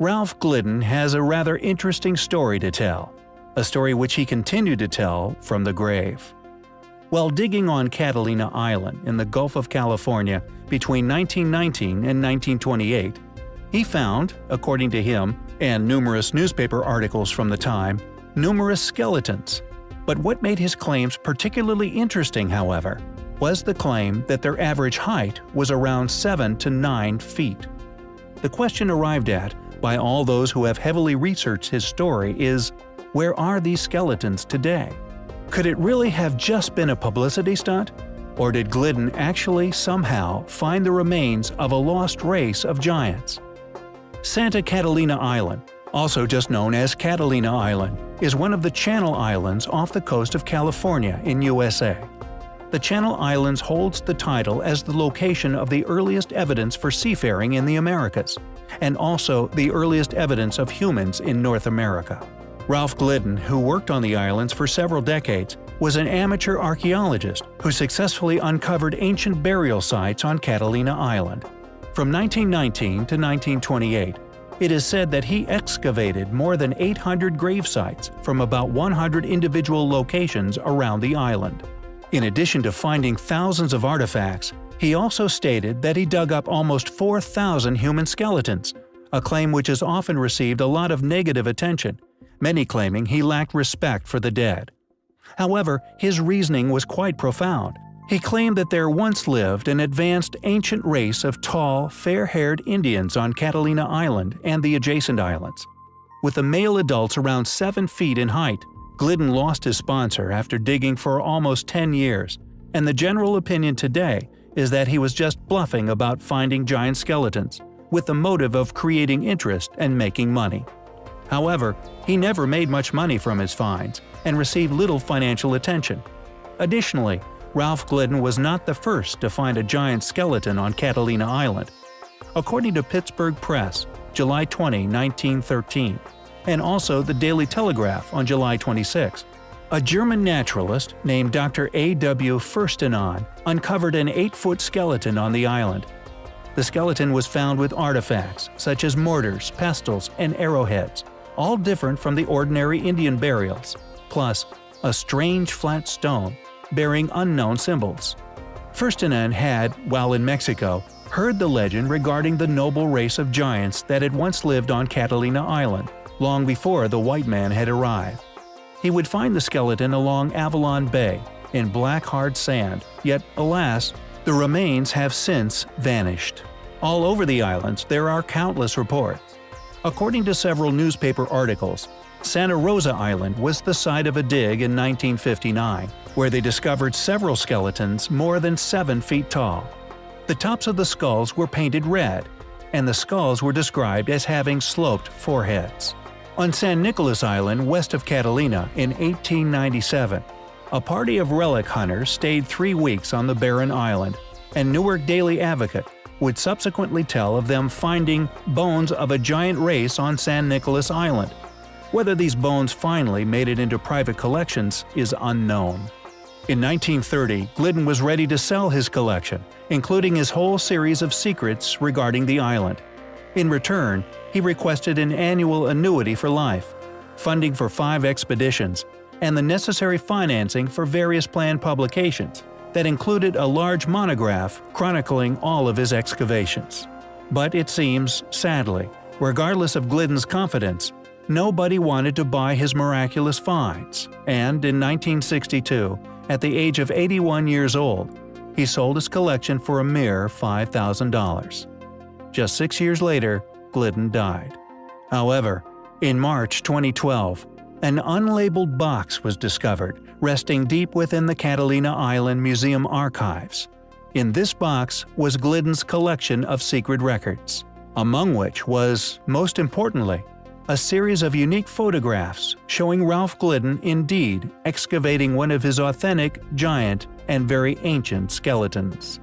Ralph Glidden has a rather interesting story to tell, a story which he continued to tell from the grave. While digging on Catalina Island in the Gulf of California between 1919 and 1928, he found, according to him and numerous newspaper articles from the time, numerous skeletons. But what made his claims particularly interesting, however, was the claim that their average height was around 7 to 9 feet. The question arrived at by all those who have heavily researched his story is, where are these skeletons today? Could it really have just been a publicity stunt? Or did Glidden actually somehow find the remains of a lost race of giants? Santa Catalina Island, also just known as Catalina Island, is one of the Channel Islands off the coast of California in USA. The Channel Islands holds the title as the location of the earliest evidence for seafaring in the Americas, and also the earliest evidence of humans in North America. Ralph Glidden, who worked on the islands for several decades, was an amateur archaeologist who successfully uncovered ancient burial sites on Catalina Island. From 1919 to 1928, it is said that he excavated more than 800 grave sites from about 100 individual locations around the island. In addition to finding thousands of artifacts, he also stated that he dug up almost 4,000 human skeletons, a claim which has often received a lot of negative attention, many claiming he lacked respect for the dead. However, his reasoning was quite profound. He claimed that there once lived an advanced ancient race of tall, fair-haired Indians on Catalina Island and the adjacent islands. With the male adults around 7 feet in height, Glidden lost his sponsor after digging for almost 10 years, and the general opinion today is that he was just bluffing about finding giant skeletons, with the motive of creating interest and making money. However, he never made much money from his finds and received little financial attention. Additionally, Ralph Glidden was not the first to find a giant skeleton on Catalina Island. According to Pittsburgh Press, July 20, 1913, and also the Daily Telegraph on July 26, a German naturalist named Dr. A.W. Furstenon uncovered an 8-foot skeleton on the island. The skeleton was found with artifacts such as mortars, pestles, and arrowheads, all different from the ordinary Indian burials, plus a strange flat stone bearing unknown symbols. Furstenon had, while in Mexico, heard the legend regarding the noble race of giants that had once lived on Catalina Island, long before the white man had arrived. He would find the skeleton along Avalon Bay, in black hard sand, yet alas, the remains have since vanished. All over the islands there are countless reports. According to several newspaper articles, Santa Rosa Island was the site of a dig in 1959, where they discovered several skeletons more than 7 feet tall. The tops of the skulls were painted red, and the skulls were described as having sloped foreheads. On San Nicolas Island west of Catalina in 1897, a party of relic hunters stayed 3 weeks on the barren island, and Newark Daily Advocate would subsequently tell of them finding bones of a giant race on San Nicolas Island. Whether these bones finally made it into private collections is unknown. In 1930, Glidden was ready to sell his collection, including his whole series of secrets regarding the island. In return, he requested an annual annuity for life, funding for 5 expeditions, and the necessary financing for various planned publications that included a large monograph chronicling all of his excavations. But it seems, sadly, regardless of Glidden's confidence, nobody wanted to buy his miraculous finds, and in 1962, at the age of 81 years old, he sold his collection for a mere $5,000. Just 6 years later, Glidden died. However, in March 2012, an unlabeled box was discovered resting deep within the Catalina Island Museum archives. In this box was Glidden's collection of secret records, among which was, most importantly, a series of unique photographs showing Ralph Glidden indeed excavating one of his authentic, giant, and very ancient skeletons.